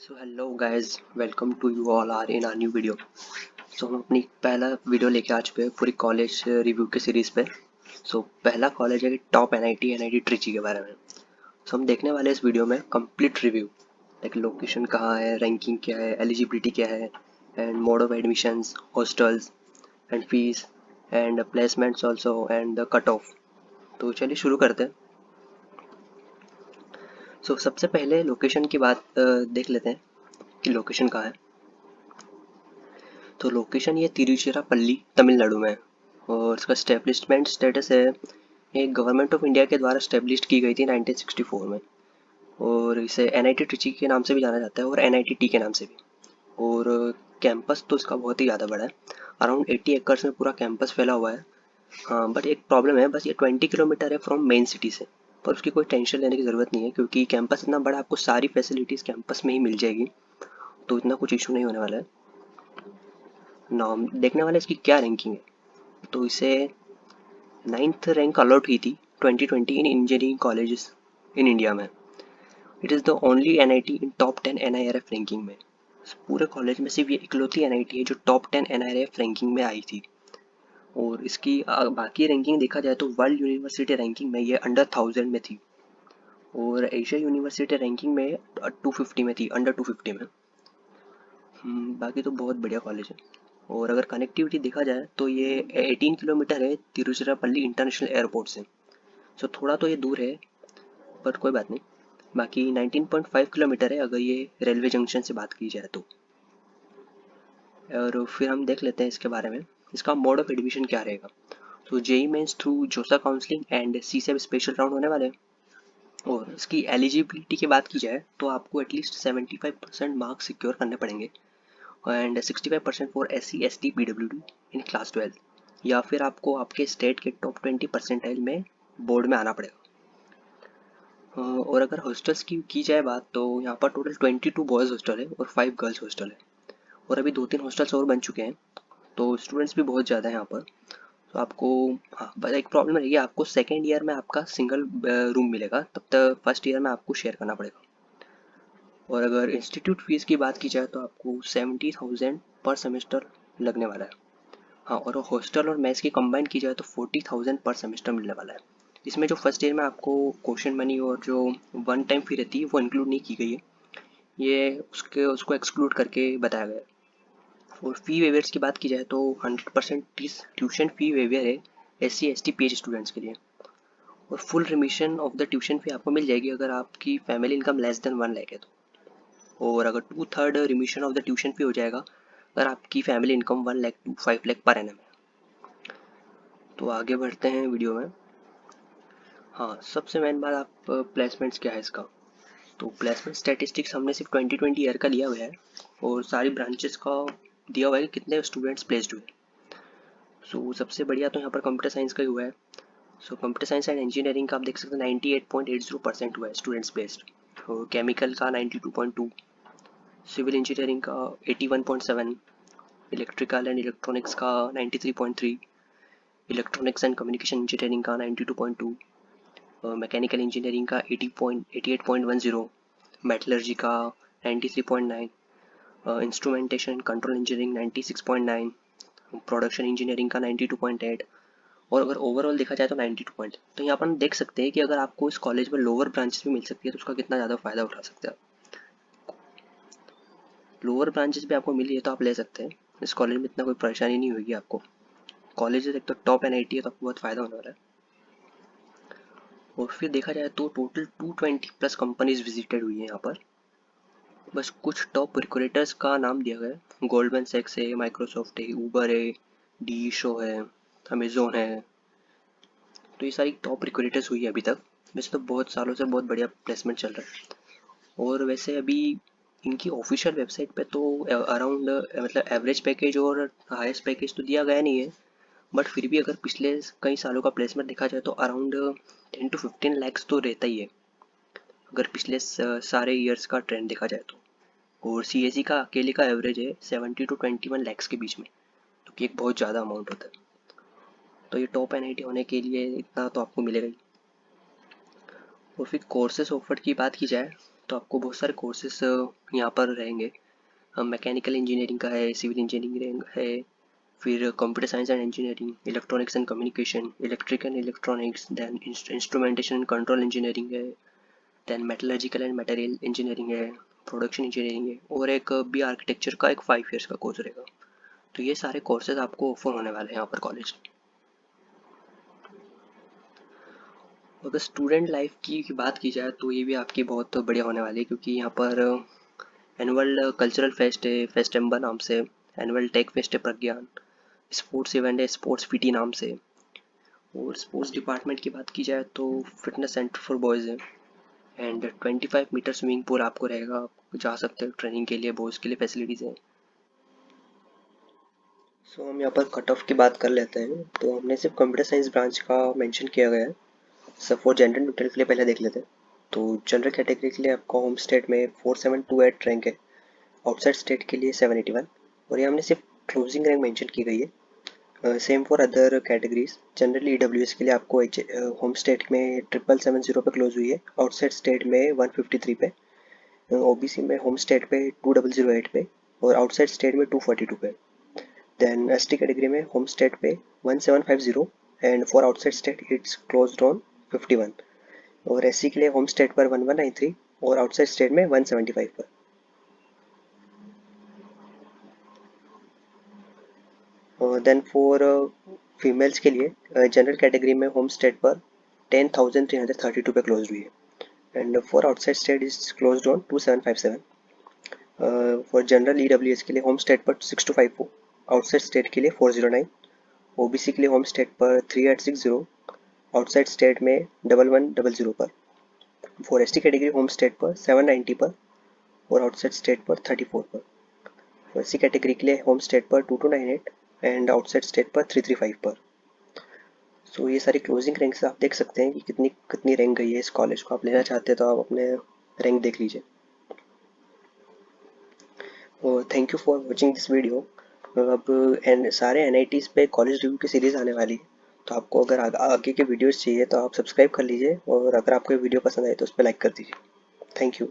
So hello guys, welcome to you all are in our new video. So हम अपनी पहला video लेके आ चुके हैं पूरी कॉलेज रिव्यू के सीरीज़ पे। सो पहला कॉलेज है कि टॉप एनआईटी ट्रिची के बारे में। सो हम देखने वाले इस वीडियो में कंप्लीट रिव्यू, लाइक लोकेशन कहाँ है, रैंकिंग क्या है, एलिजिबिलिटी क्या है, and mode of admissions, hostels and fees and placements also and the cut off. तो चलिए शुरू करते हैं। सो सबसे पहले लोकेशन की बात देख लेते हैं कि लोकेशन कहाँ है। तो लोकेशन ये तिरुचिरापल्ली तमिलनाडु में है और इसका स्टेब्लिशमेंट स्टेटस है, ये गवर्नमेंट ऑफ इंडिया के द्वारा स्टेब्लिश की गई थी 1964 में। और इसे एनआईटी ट्रिची के नाम से भी जाना जाता है और एनआईटी के नाम से भी। और कैंपस तो इसका बहुत ही ज़्यादा बड़ा है, अराउंड 80 एकर्स में पूरा कैंपस फैला हुआ है। हाँ, बट एक प्रॉब्लम है, बस ये 20 किलोमीटर है फ्रॉम मेन सिटी से। पर उसकी कोई टेंशन लेने की ज़रूरत नहीं है क्योंकि कैंपस इतना बड़ा, आपको सारी फैसिलिटीज़ कैंपस में ही मिल जाएगी, तो इतना कुछ इशू नहीं होने वाला है। नाम देखने वाले इसकी क्या रैंकिंग है, तो इसे 9th रैंक अलॉट हुई थी 2020 in engineering colleges in India में। It is the only NIT in top 10 NIRF ranking में। पूरे कॉलेज में सिर्फ ये इकलौती एनआईटी है जो टॉप 10 एनआईआरएफ रैंकिंग में आई थी। और इसकी बाकी रैंकिंग देखा जाए तो वर्ल्ड यूनिवर्सिटी रैंकिंग में ये अंडर 1000 में थी और एशिया यूनिवर्सिटी रैंकिंग में 250 में थी, अंडर 250 में। बाकी तो बहुत बढ़िया कॉलेज है। और अगर कनेक्टिविटी देखा जाए तो ये 18 किलोमीटर है तिरुचिरापल्ली इंटरनेशनल एयरपोर्ट से। सो थोड़ा तो ये दूर है, बट कोई बात नहीं। बाकी 19.5 किलोमीटर है अगर ये रेलवे जंक्शन से बात की जाए तो। और फिर हम देख लेते हैं इसके बारे में, इसका मोड ऑफ एडमिशन क्या रहेगा। तो जेई मेंस थ्रू जोसा काउंसलिंग एंड सी सेब स्पेशल राउंड होने वाले हैं। और इसकी एलिजिबिलिटी की बात की जाए तो आपको एटलीस्ट 75% मार्क्स सिक्योर करने पड़ेंगे and 65% for SC ST PWD in class 12, या फिर आपको आपके स्टेट के टॉप 20 परसेंटाइल में बोर्ड में आना पड़ेगा। और अगर हॉस्टल्स की जाए बात तो यहाँ पर टोटल 22 बॉयज़ हॉस्टल है और 5 गर्ल्स हॉस्टल है। और अभी 2-3 हॉस्टल्स और बन चुके हैं, तो स्टूडेंट्स भी बहुत ज़्यादा हैं यहाँ पर। तो आपको, हाँ, बस एक प्रॉब्लम रहेगी, आपको सेकेंड ईयर में आपका सिंगल रूम मिलेगा, तब तक फर्स्ट ईयर में आपको शेयर करना पड़ेगा। और अगर इंस्टीट्यूट फीस की बात की जाए तो आपको 70,000 पर सेमेस्टर लगने वाला है। हाँ, और हॉस्टल और मेस की कंबाइन की जाए तो 40,000 पर सेमेस्टर मिलने वाला है। इसमें जो फर्स्ट ईयर में आपको क्वेश्चन मनी और जो वन टाइम फी रहती है वो इंक्लूड नहीं की गई है, ये उसको एक्सक्लूड करके बताया गया है। और फी वेवियर्स की बात की जाए तो 100% ट्यूशन फी वेवियर है SC ST PH स्टूडेंट्स के लिए। और full remission of the tuition fee आपको मिल जाएगी अगर आपकी family income less than 1 lakh है तो। और अगर 2/3 remission of the tuition fee हो जाएगा अगर आपकी family income 1 lakh to 5 lakh per annum है। तो आगे बढ़ते हैं वीडियो में। हाँ, सबसे मेन बात, आप प्लेसमेंट्स क्या है इसका। तो प्लेसमेंट स्टैटिस्टिक्स हमने सिर्फ 2020 ईयर का लिया हुआ है और सारी ब्रांचेस का दिया हुआ है कि कितने स्टूडेंट्स प्लेस्ड हुए। सो सबसे बढ़िया तो यहाँ पर कंप्यूटर साइंस का ही हुआ है। So computer science and engineering का आप देख सकते हैं 98.80% हुआ है स्टूडेंट्स प्लेस्ड। और केमिकल का 92.2, सिविल इंजीनियरिंग का 81.7, इलेक्ट्रिकल एंड इलेक्ट्रॉनिक्स का 93.3, इलेक्ट्रॉनिक्स एंड कम्युनिकेशन इंजीनियरिंग का 92.2, मैकेनिकल इंजीनियरिंग का 88.10, मेटलर्जी का 93.9, instrumentation control engineering 96.9, production engineering का 92.8। और अगर ओवरऑल देखा जाए तो 92 पॉइंट। तो यहाँ पर हम देख सकते हैं कि अगर आपको इस कॉलेज में लोअर ब्रांचेस भी मिल सकती है तो उसका कितना ज़्यादा फ़ायदा उठा सकते हैं। लोअर ब्रांचेस भी आपको मिली है तो आप ले सकते हैं, इस कॉलेज में इतना कोई परेशानी नहीं होगी आपको। कॉलेज एक तो टॉप एनआईटी है तो आपको बहुत फ़ायदा होने वाला है। और फिर देखा जाए तो टोटल 220 प्लस कंपनीज विजिटेड हुई है यहाँ पर। बस कुछ टॉप रिक्रूटर्स का नाम दिया गया है, गोल्डमैन सैक्स है, माइक्रोसॉफ्ट है, ऊबर है, डी शो है, अमेजोन है। तो ये सारी टॉप रिक्रूटर्स हुई है अभी तक। वैसे तो बहुत सालों से बहुत बढ़िया प्लेसमेंट चल रहा है। और वैसे अभी इनकी ऑफिशियल वेबसाइट पे तो अराउंड, मतलब एवरेज पैकेज और हाईएस्ट पैकेज तो दिया गया नहीं है, बट फिर भी अगर पिछले कई सालों का प्लेसमेंट देखा जाए तो अराउंड 10 to 15 लैक्स तो रहता ही है अगर पिछले सारे ईयर्स का ट्रेंड देखा जाए तो। और CSE का अकेले का एवरेज है 70 to 21 लैक्स के बीच में, तो कि एक बहुत ज़्यादा अमाउंट होता है। तो ये टॉप एनआईटी होने के लिए इतना तो आपको मिलेगा ही। और फिर कोर्सेज ऑफर्ड की बात की जाए तो आपको बहुत सारे कोर्सेस यहाँ पर रहेंगे। मैकेनिकल इंजीनियरिंग का है, सिविल इंजीनियरिंग है, फिर computer science and engineering, electronics and communication, electric and electronics, then instrumentation and control engineering है, then metallurgical and material engineering है, प्रोडक्शन इंजीनियरिंग है, और एक बी आर्किटेक्चर का एक 5 ईयर्स का कोर्स रहेगा। तो ये सारे कोर्सेज आपको ऑफर होने वाले हैं यहाँ पर कॉलेज। अगर स्टूडेंट लाइफ की बात की जाए तो ये भी आपकी बहुत बढ़िया होने वाली है, क्योंकि यहाँ पर एनुअल कल्चरल फेस्ट है फेस्टेम्बर नाम से, एनुअल टेक फेस्ट है प्रज्ञान, स्पोर्ट्स इवेंट है स्पोर्ट्स पीटी नाम से, और स्पोर्ट्स डिपार्टमेंट की बात की जाए तो फिटनेस सेंटर फॉर बॉयज़ है, एंड 25 मीटर स्विमिंग पूल आपको रहेगा, आप जा सकते हो ट्रेनिंग के लिए, बॉयज़ के लिए फैसिलिटीज़ हैं। सो हम यहाँ पर कट ऑफ की बात कर लेते हैं। तो हमने सिर्फ कंप्यूटर साइंस ब्रांच का मेंशन किया गया है। सब फॉर जनरल न्यूट्रल के लिए पहले देख लेते हैं। तो जनरल कैटेगरी के लिए आपका होम स्टेट में 4728 रैंक है, आउटसाइड स्टेट के लिए 781, और ये हमने सिर्फ क्लोजिंग रैंक मेंशन की गई है। Same for other categories. Generally EWS के लिए आपको होम स्टेट में 7770 पे क्लोज हुई है, आउटसाइड स्टेट में 153 पे, ओबीसी में होम स्टेट पे 2008 पे, और आउटसाइड स्टेट में 242 पे। देन एसटी कैटेगरी में होम स्टेट पे 1750, and for outside state it's closed on 51, और एससी के लिए होम स्टेट पर 1193 और आउटसाइड स्टेट में 175 पर। देन फॉर फीमेल्स के लिए जनरल कैटेगरी में होम स्टेट पर 10,332 पे क्लोज हुई है, and for outside state is closed on 2757। For general EWS के लिए होम स्टेट पर 6254, आउटसाइड स्टेट के लिए 409, ओबीसी के लिए होम स्टेट पर 3860, आउटसाइड स्टेट में 1100 पर। For ST category home state पर 790 पर और आउटसाइड स्टेट पर 34 पर। फॉर एससी कैटेगरी के लिए होम स्टेट पर 2298 एंड आउटसाइड स्टेट पर 335 पर। सो ये सारी क्लोजिंग रैंक्स आप देख सकते हैं कि कितनी कितनी रैंक गई है। इस कॉलेज को आप लेना चाहते हैं तो आप अपने रैंक देख लीजिए। और thank you for watching this video. अब सारे एनआईटीज़ पे कॉलेज रिव्यू की सीरीज़ आने वाली है, तो आपको अगर आगे के वीडियोस चाहिए तो आप सब्सक्राइब कर लीजिए, और अगर आपको वीडियो पसंद आए तो उस पर लाइक कर दीजिए। Thank you.